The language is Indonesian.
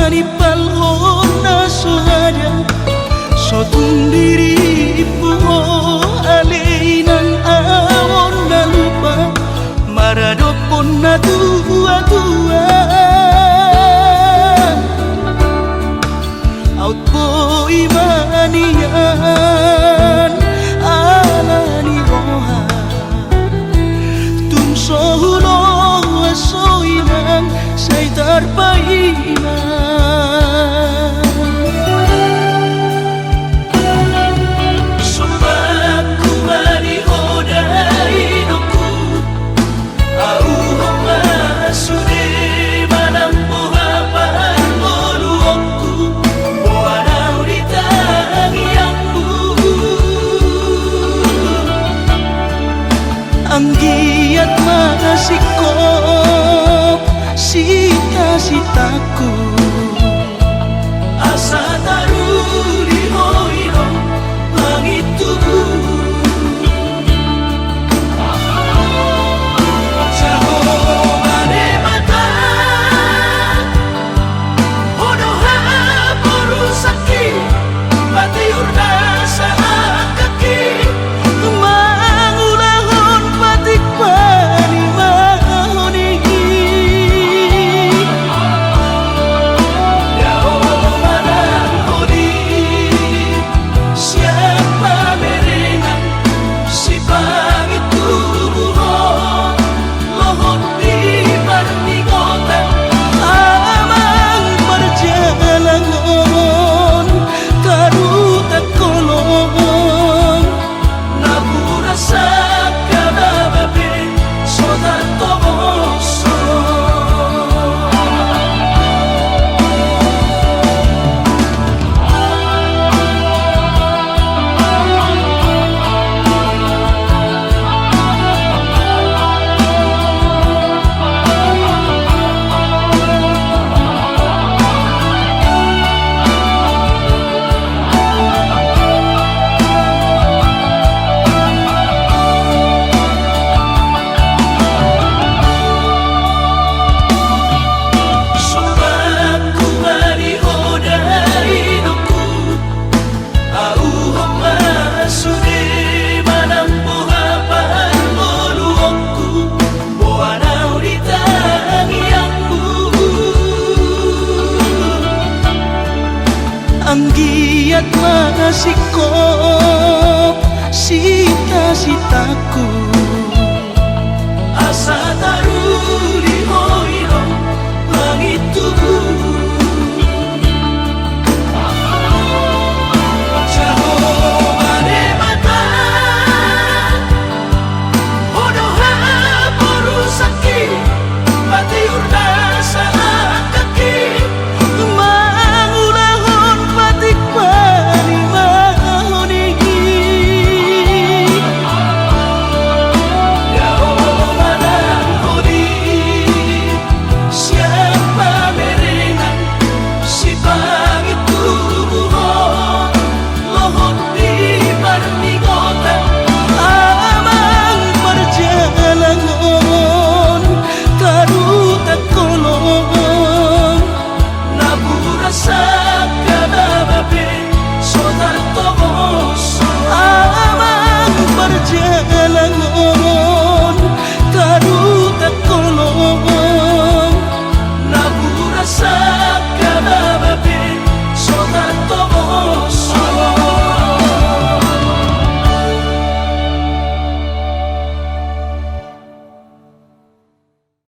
mani palhon na suhada sotun diri puho aleinan awon na lupa maradopon na tua-tua out boy manian alani roha tum sohulo soiman say tarpaina sobat kumari hodai doku au homa sude manampo hapan moluokku boana urita ngiangku ang giat masikop sita-sitaku asa taruri hoiro langit tubuh ang giat masikop sita-sitaku asa taruri